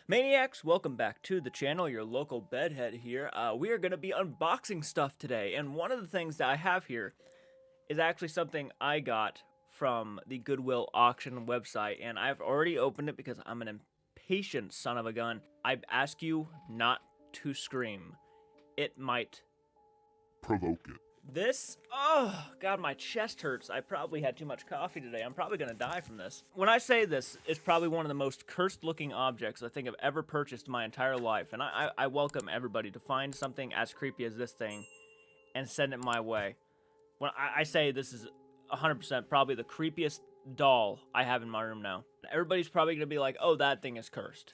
Maniacs, welcome back to the channel, your local bedhead here. We are going to be unboxing stuff today, and one of the things that I have here is actually something I got from the Goodwill auction website, and I've already opened it because I'm an impatient son of a gun. I ask you not to scream. It might provoke it. This, oh god, my chest hurts. I probably had too much coffee today. I'm probably gonna die from this. When I say this, it's probably one of the most cursed looking objects I think I've ever purchased in my entire life. And I welcome everybody to find something as creepy as this thing and send it my way. When I say this is 100% probably the creepiest doll I have in my room now. Everybody's probably gonna be like, oh, that thing is cursed.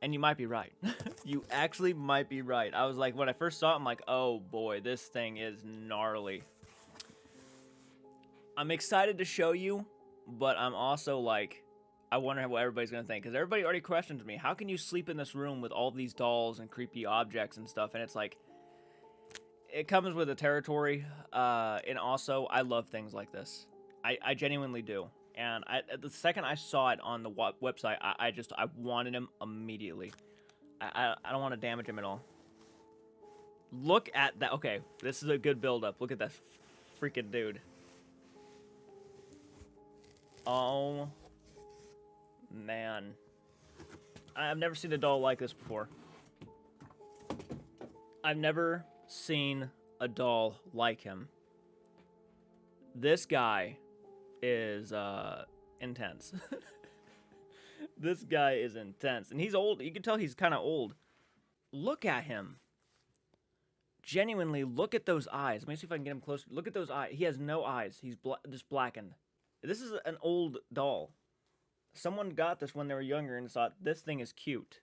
And you might be right. You actually might be right. I was like, when I first saw it, I'm like, oh boy, this thing is gnarly. I'm excited to show you, but I'm also like, I wonder what everybody's gonna think. Because everybody already questions me, how can you sleep in this room with all these dolls and creepy objects and stuff? And it's like, it comes with a territory. And also, I love things like this. I genuinely do. And the second I saw it on the website, I wanted him immediately. I don't want to damage him at all. Look at that. Okay, this is a good build-up. Look at that freaking dude. Oh, man. I've never seen a doll like this before. I've never seen a doll like him. This guy is intense. This guy is intense, and he's old. You can tell he's kind of old. Look at him. Genuinely, look at those eyes. Let me see if I can get him closer. Look at those eyes. He has no eyes. He's just blackened. This is an old doll. Someone got this when they were younger and thought, this thing is cute.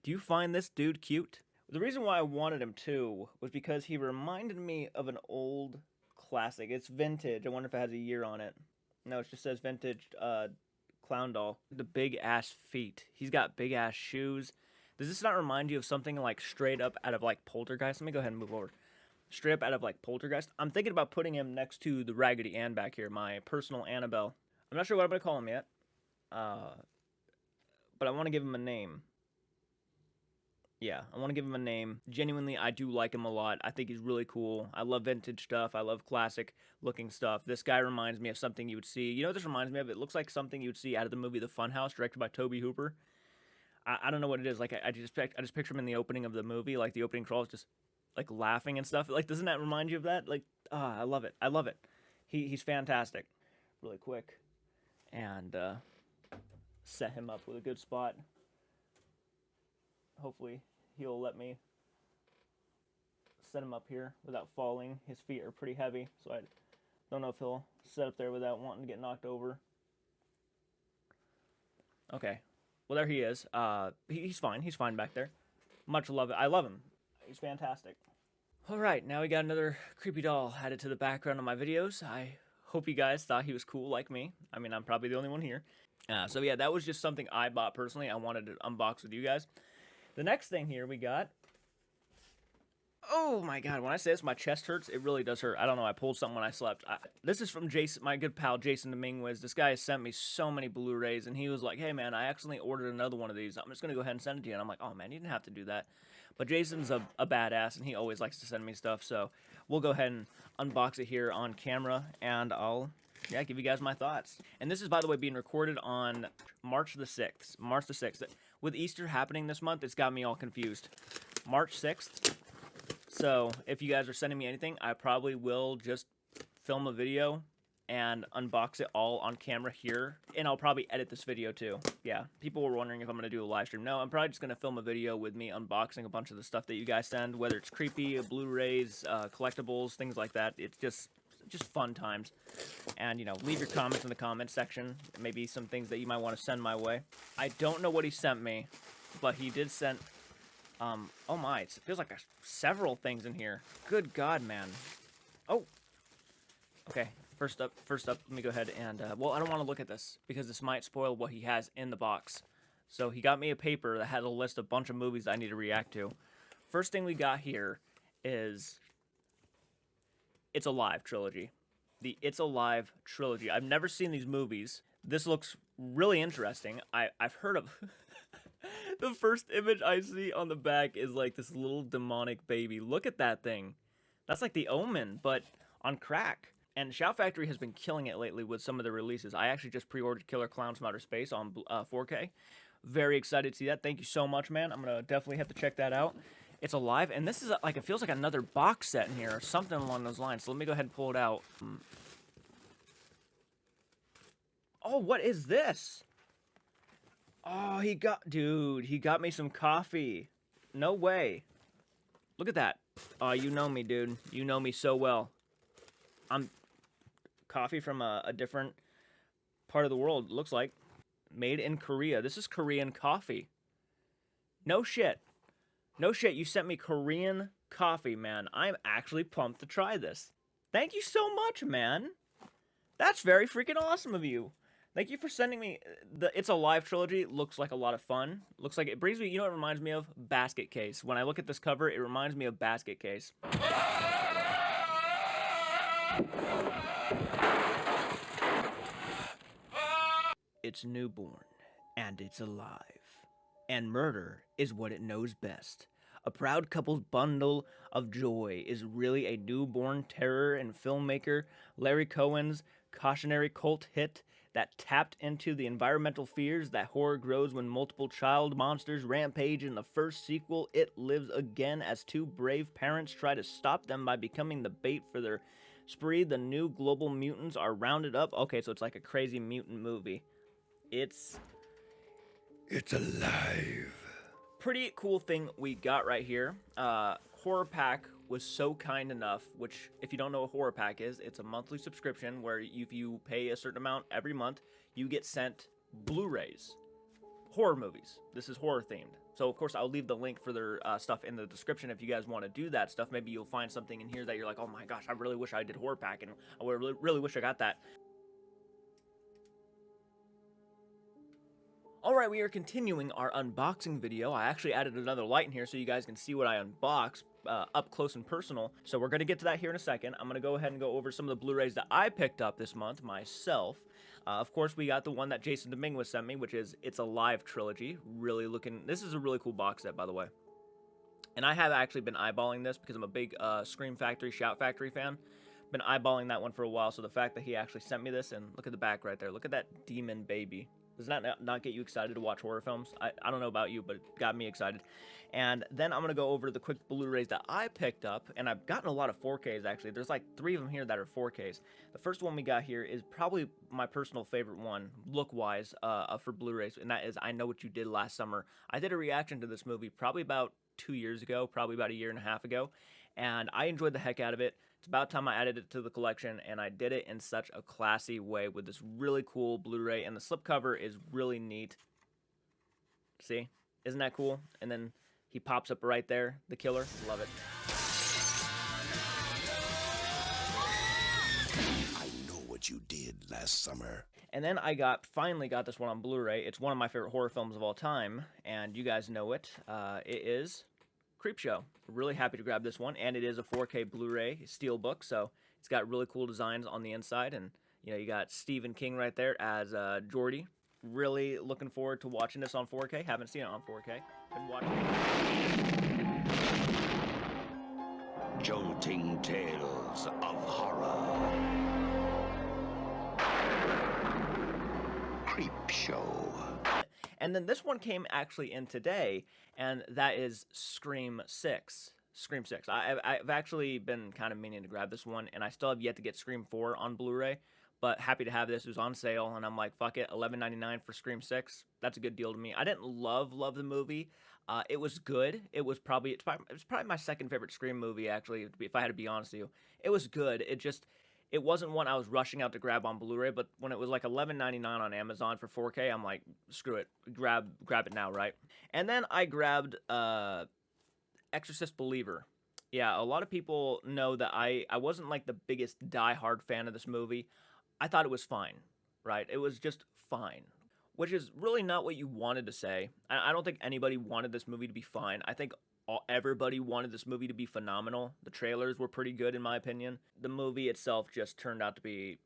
Do you find this dude cute? The reason why I wanted him too was because he reminded me of an old classic. It's vintage. I wonder if it has a year on it. No, it just says vintage clown doll. The big ass feet. He's got big ass shoes. Does this not remind you of something like straight up out of like Poltergeist? Let me go ahead and move over. Straight up out of like Poltergeist. I'm thinking about putting him next to the Raggedy Ann back here, my personal Annabelle. I'm not sure what I'm gonna call him yet, but I want to give him a name. Yeah, I want to give him a name. Genuinely, I do like him a lot. I think he's really cool. I love vintage stuff. I love classic looking stuff. This guy reminds me of something you would see. You know what this reminds me of? It looks like something you would see out of the movie The Funhouse, directed by Tobe Hooper. I don't know what it is. Like I just picture him in the opening of the movie, like the opening crawls, just like laughing and stuff. Like, doesn't that remind you of that? Like, I love it. I love it. He's fantastic. Really quick, and set him up with a good spot. Hopefully he'll let me set him up here without falling. His feet are pretty heavy, so I don't know if he'll set up there without wanting to get knocked over. Okay. Well, there he is. He's fine. He's fine back there. Much love it. I love him. He's fantastic. All right, now we got another creepy doll added to the background of my videos. I hope you guys thought he was cool like me. I mean, I'm probably the only one here. So yeah, that was just something I bought personally. I wanted to unbox with you guys. The next thing here we got. Oh my god, when I say this, my chest hurts. It really does hurt. I don't know, I pulled something when I slept. This is from Jason, my good pal Jason Dominguez. This guy has sent me so many Blu-rays, and he was like, hey man, I accidentally ordered another one of these. I'm just going to go ahead and send it to you. And I'm like, oh man, you didn't have to do that. But Jason's a badass, and he always likes to send me stuff. So we'll go ahead and unbox it here on camera, and I'll give you guys my thoughts. And this is, by the way, being recorded on March the 6th. March the 6th. With Easter happening this month, it's got me all confused. March 6th. So, if you guys are sending me anything, I probably will just film a video and unbox it all on camera here. And I'll probably edit this video too. Yeah, people were wondering if I'm going to do a live stream. No, I'm probably just going to film a video with me unboxing a bunch of the stuff that you guys send, whether it's creepy, Blu-rays, collectibles, things like that. It's just fun times. And, you know, leave your comments in the comment section. Maybe some things that you might want to send my way. I don't know what he sent me, but he did send... oh my, it feels like there's several things in here. Good God, man. Oh. Okay, first up, let me go ahead and, well, I don't want to look at this, because this might spoil what he has in the box. So he got me a paper that had a list of a bunch of movies that I need to react to. First thing we got here is It's Alive trilogy. The It's Alive trilogy. I've never seen these movies. This looks really interesting. I've heard of... The first image I see on the back is like this little demonic baby. Look at that thing. That's like the Omen, but on crack. And Shout Factory has been killing it lately with some of the releases. I actually just pre-ordered Killer Clowns from Outer Space on 4K. Very excited to see that. Thank you so much, man. I'm gonna definitely have to check that out. It's alive, and this is like, it feels like another box set in here or something along those lines. So let me go ahead and pull it out. Oh, what is this? Oh, he got me some coffee. No way. Look at that. Oh, you know me, dude. You know me so well. I'm coffee from a different part of the world, looks like. Made in Korea. This is Korean coffee. No shit. No shit, you sent me Korean coffee, man. I'm actually pumped to try this. Thank you so much, man. That's very freaking awesome of you. Thank you for sending me the It's Alive trilogy. Looks like a lot of fun. Looks like it brings me, you know what it reminds me of? Basket Case. When I look at this cover, it reminds me of Basket Case. It's newborn, and it's alive. And murder is what it knows best. A proud couple's bundle of joy is really a newborn terror and filmmaker Larry Cohen's cautionary cult hit that tapped into the environmental fears that horror grows when multiple child monsters rampage. In the first sequel, It lives again as two brave parents try to stop them by becoming the bait for their spree. The new global mutants are rounded up. Okay, so it's like a crazy mutant movie. It's alive. Pretty cool thing we got right here. Horror Pack was so kind enough, which if you don't know what Horror Pack is, it's a monthly subscription where if you pay a certain amount every month, you get sent Blu-rays, horror movies. This is horror themed. So of course I'll leave the link for their stuff in the description if you guys want to do that stuff. Maybe you'll find something in here that you're like, oh my gosh, I really wish I did Horror Pack, and I really wish I got that. Alright, we are continuing our unboxing video. I actually added another light in here so you guys can see what I unbox up close and personal. So we're going to get to that here in a second. I'm going to go ahead and go over some of the Blu-rays that I picked up this month myself. Of course, we got the one that Jason Dominguez sent me, which is It's Alive trilogy. Really looking... This is a really cool box set, by the way. And I have actually been eyeballing this because I'm a big Scream Factory, Shout Factory fan. Been eyeballing that one for a while, so the fact that he actually sent me this, and look at the back right there. Look at that demon baby. Does that not get you excited to watch horror films? I don't know about you, but it got me excited. And then I'm going to go over the quick Blu-rays that I picked up, and I've gotten a lot of 4Ks, actually. There's like 3 of them here that are 4Ks. The first one we got here is probably my personal favorite one, look-wise, for Blu-rays, and that is I Know What You Did Last Summer. I did a reaction to this movie probably about 2 years ago, probably about a year and a half ago, and I enjoyed the heck out of it. It's about time I added it to the collection, and I did it in such a classy way with this really cool Blu-ray, and the slipcover is really neat. See? Isn't that cool? And then he pops up right there, the killer. Love it. I know what you did last summer. And then I finally got this one on Blu-ray. It's one of my favorite horror films of all time, and you guys know it. It is Creepshow. Really happy to grab this one, and it is a 4K Blu-ray steelbook, so it's got really cool designs on the inside, and you know, you got Stephen King right there as Jordy. Really looking forward to watching this on 4K. Haven't seen it on 4K. Been watching it. Jolting tales of horror. Creepshow. And then this one came actually in today, and that is Scream 6. Scream 6. I've actually been kind of meaning to grab this one, and I still have yet to get Scream 4 on Blu-ray, but happy to have this. It was on sale, and I'm like, fuck it, $11.99 for Scream 6. That's a good deal to me. I didn't love the movie. It was good. It was probably my second favorite Scream movie, actually, if I had to be honest with you. It was good. It wasn't one I was rushing out to grab on Blu-ray, but when it was like $11.99 on Amazon for 4K, I'm like, screw it, grab it now, right? And then I grabbed Exorcist Believer. Yeah, a lot of people know that I wasn't like the biggest die-hard fan of this movie. I thought it was fine, right? It was just fine, which is really not what you wanted to say. I don't think anybody wanted this movie to be fine. I think everybody wanted this movie to be phenomenal. The trailers were pretty good in my opinion. The movie itself just turned out to be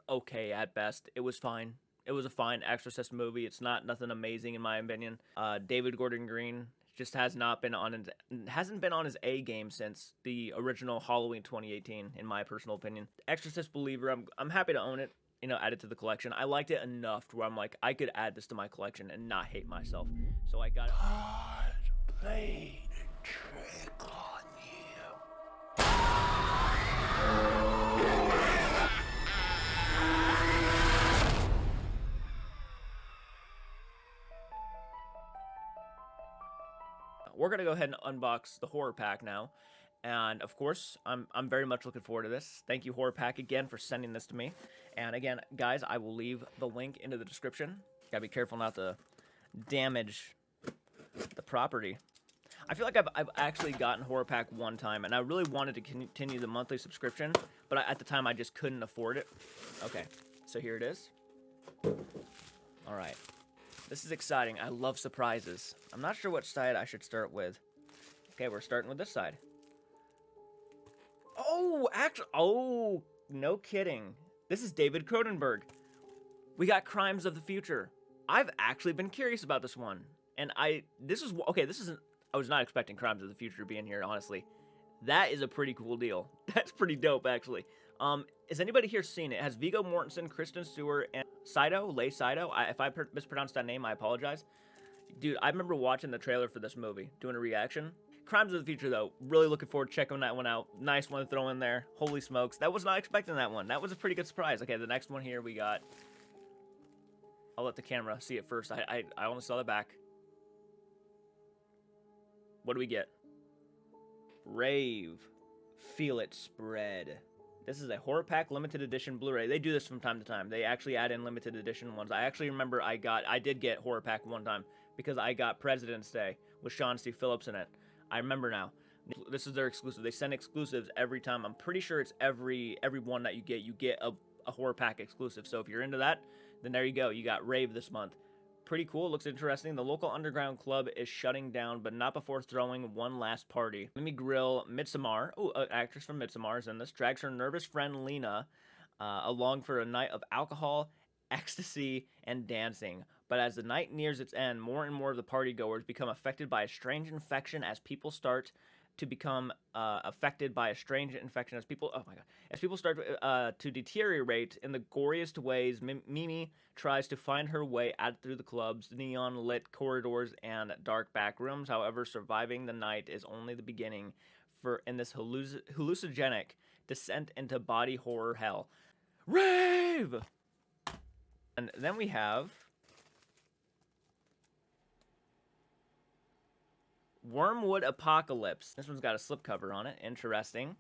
okay at best. It was fine. It was a fine Exorcist movie. It's not nothing amazing in my opinion. David Gordon Green just hasn't been on his A game since the original Halloween 2018, in my personal opinion. Exorcist believer. I'm happy to own it. You know, add it to the collection. I liked it enough to where I'm like, I could add this to my collection and not hate myself. So I got it. God played a trick on you. We're gonna go ahead and unbox the horror pack now, and of course, I'm very much looking forward to this. Thank you, horror pack, again for sending this to me. And again, guys, I will leave the link into the description. Gotta be careful not to damage the property. I feel like I've actually gotten horror pack one time, and I really wanted to continue the monthly subscription, but at the time I just couldn't afford it. Okay, so here it is. All right. This is exciting. I love surprises. I'm not sure what side I should start with. Okay, we're starting with this side. Oh, actually, oh, no kidding. This is David Cronenberg. We got Crimes of the Future. I've actually been curious about this one. And I was not expecting Crimes of the Future to be in here, honestly. That is a pretty cool deal. That's pretty dope, actually. Has anybody here seen it? It has Viggo Mortensen, Kristen Stewart, and Leigh Saido. If I mispronounced that name, I apologize. Dude, I remember watching the trailer for this movie, doing a reaction. Crimes of the Future, though, really looking forward to checking that one out. Nice one to throw in there. Holy smokes. That was not expecting that one. That was a pretty good surprise. Okay, the next one here we got... I'll let the camera see it first. I only saw the back. What do we get? Rave. Feel it spread. This is a horror pack limited edition Blu-ray. They do this from time to time. They actually add in limited edition ones. I actually remember I did get horror pack one time because I got President's Day with Sean C. Phillips in it. I remember now. This is their exclusive. They send exclusives every time. I'm pretty sure it's every one that you get a horror pack exclusive. So if you're into that, then there you go. You got Rave this month. Pretty cool. Looks interesting. The local underground club is shutting down, but not before throwing one last party. Mimi Grill Midsommar, an actress from Midsommar is in this, drags her nervous friend Lena along for a night of alcohol, ecstasy, and dancing. But as the night nears its end, more and more of the partygoers become affected by a strange infection as people start to become affected by a strange infection as people start to deteriorate in the goriest ways. Mimi tries to find her way out through the club's neon lit corridors and dark back rooms. However, surviving the night is only the beginning in this hallucinogenic descent into body horror hell. Rave! And then we have Wormwood Apocalypse. This one's got a slipcover on it. Interesting.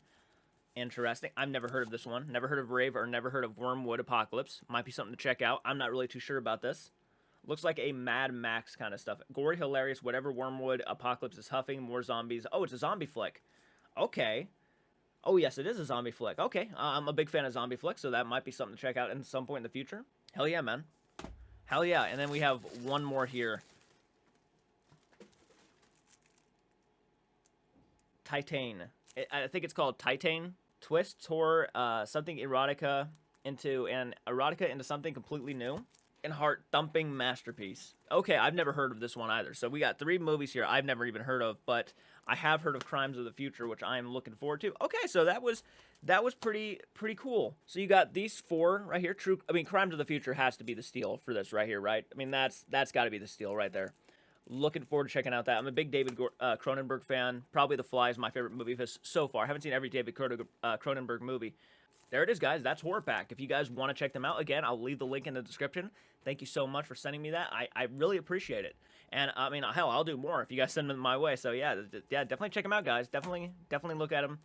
I've never heard of this one. Never heard of Rave or never heard of Wormwood Apocalypse. Might be something to check out. I'm not really too sure about this. Looks like a Mad Max kind of stuff. Gory, hilarious, whatever Wormwood Apocalypse is huffing. More zombies. Oh, it's a zombie flick. Okay. Oh, yes, it is a zombie flick. Okay. I'm a big fan of zombie flicks, so that might be something to check out in some point in the future. Hell yeah, man. Hell yeah. And then we have one more here. Titan. I think it's called Titan. Twists horror, something erotica into something completely new. And heart-thumping masterpiece. Okay, I've never heard of this one either. So we got 3 movies here I've never even heard of, but I have heard of Crimes of the Future, which I am looking forward to. Okay, so that was pretty cool. So you got these 4 right here. Crimes of the Future has to be the steal for this right here, right? I mean, that's got to be the steal right there. Looking forward to checking out that. I'm a big David Cronenberg fan. Probably The Fly is my favorite movie of his so far. I haven't seen every David Cronenberg movie. There it is, guys. That's Horror Pack. If you guys want to check them out, again, I'll leave the link in the description. Thank you so much for sending me that. I really appreciate it. And, I mean, hell, I'll do more if you guys send them my way. So, yeah, definitely check them out, guys. Definitely look at them.